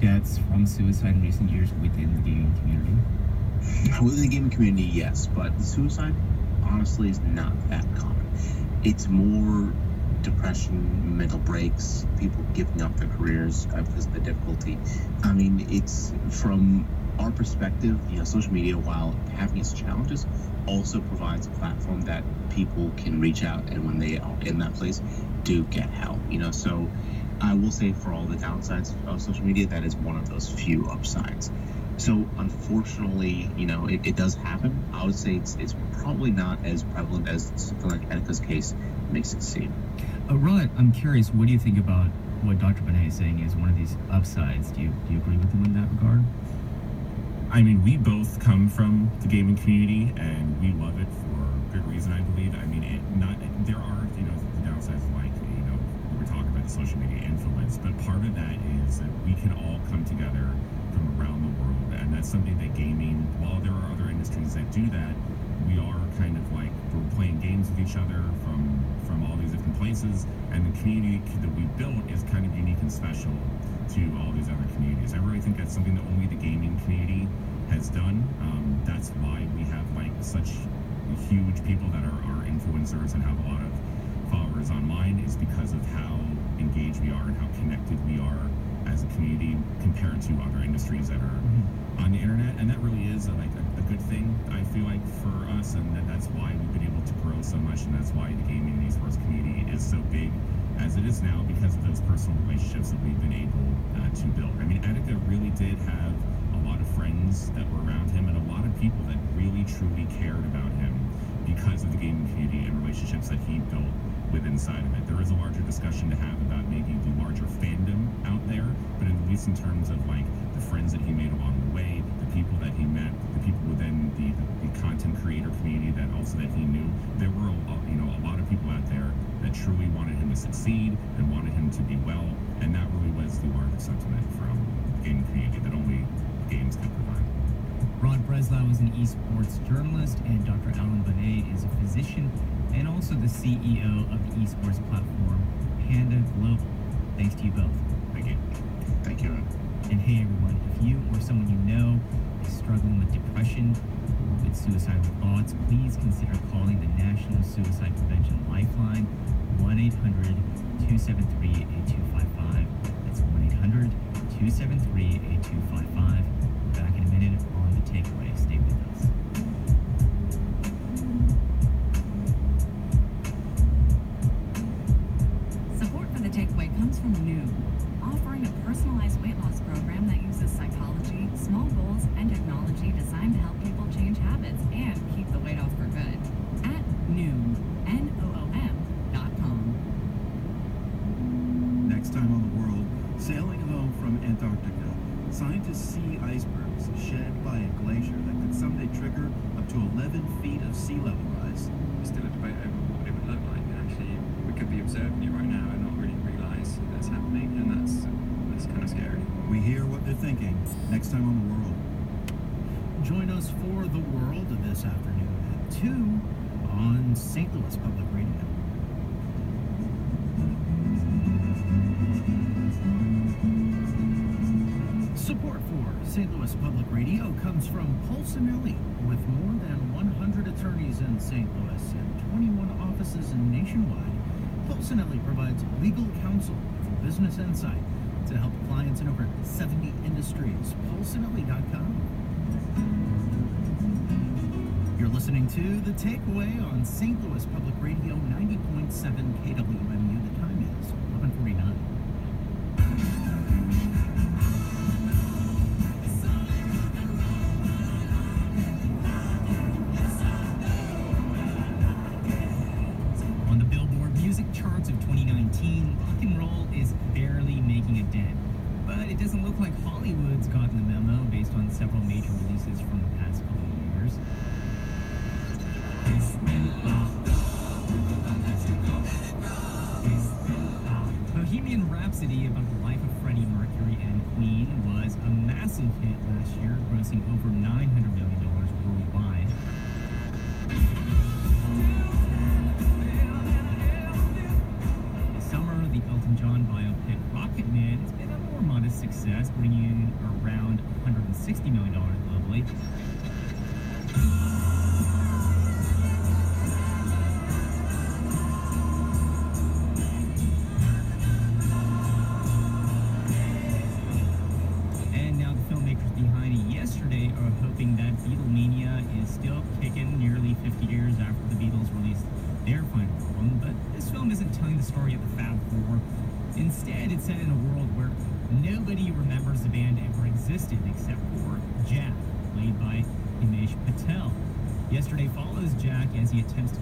deaths from suicide in recent years within the gaming community? Within the gaming community, yes, but suicide, honestly, is not that common. It's more depression, mental breaks, people giving up their careers because of the difficulty. I mean, it's from our perspective, social media, while having its challenges, also provides a platform that people can reach out, and when they are in that place, do get help. So I will say, for all the downsides of social media, that is one of those few upsides. So unfortunately, it does happen. I would say it's probably not as prevalent as something like Etika's case makes it seem. Rod, I'm curious, what do you think about what Dr. Benet is saying is one of these upsides? Do you agree with him in that regard? I mean, we both come from the gaming community, and we love it for good reason, I believe. I mean, there are, the downsides, like, we were talking about the social media influence, but part of that is that we can all come together from around the world, and that's something that gaming, while there are other industries that do that, we are kind of like, we're playing games with each other from all these different places, and the community that we built is kind of unique and special to all these other communities. I really think that's something that only the gaming community has done. That's why we have like such huge people that are influencers and have a lot of followers online, is because of how engaged we are and how connected we are as a community compared to other industries that are on the internet. And that really is a good thing, I feel like, for us, and that's why we've been able to grow so much, and that's why the gaming and esports community is so big as it is now, because of those personal relationships that we've been able to build. I mean, Etika really did have a lot of friends that were around him, and a lot of people that really truly cared about him because of the gaming community and relationships that he built with inside of it. There is a larger discussion to have about maybe the larger fandom out there, but at least in terms of like the friends that he made along the way, the people that he met, the people within the content creator community that he knew, there were a lot of people out there that truly wanted him to succeed and wanted him to be well, and that really was the larger sentiment from the gaming community that only games can provide. Rod Breslau is an esports journalist, and Dr. Alan Benet is a physician and also the CEO of the esports platform Panda Global. Thanks to you both. Thank you. Thank you. And hey everyone, if you or someone you know is struggling with depression or with suicidal thoughts, please consider calling the National Suicide Prevention Lifeline, 1-800-273-8255. That's 1-800-273-8255. Back in a minute on The Takeaway. Stay with us. Support for The Takeaway comes from Noom, offering a personalized weight loss program that uses psychology, small goals, and technology designed to help people change habits and keep the weight off for good. At Noom, NOOM.com. Next time on The World, sailing home from Antarctica, scientists see icebergs shed by a glacier that could someday trigger up to 11 feet of sea level rise. There's still a debate over what it would look like, and actually we could be observing it right now and not really realise that's happening, and that's kind of scary. We hear what they're thinking next time on The World. Join us for The World this afternoon at 2 on St. Louis Public Radio. Support for St. Louis Public Radio comes from Polsinelli, with more than 100 attorneys in St. Louis and 21 offices nationwide. Polsinelli provides legal counsel with business insight to help clients in over 70 industries. Polsinelli.com. You're listening to The Takeaway on St. Louis Public Radio 90.7 KWMU. The time is 11:49. On the Billboard music charts of 2019, rock and roll is barely making a dent. But it doesn't look like Hollywood's gotten the memo based on several major releases from the past couple of years. Bohemian Rhapsody, about the life of Freddie Mercury and Queen, was a massive hit last year, grossing over $900 million worldwide. This summer, the Elton John biopic Rocket Man has been a more modest success, bringing in $60 million globally. And now the filmmakers behind it yesterday are hoping that Beatlemania is still kicking nearly 50 years after the Beatles released their final album. But this film isn't telling the story of the Fab Four. Instead, it's set in a world where nobody remembers the band ever existed except for Jack, played by Himesh Patel. Yesterday follows Jack as he attempts to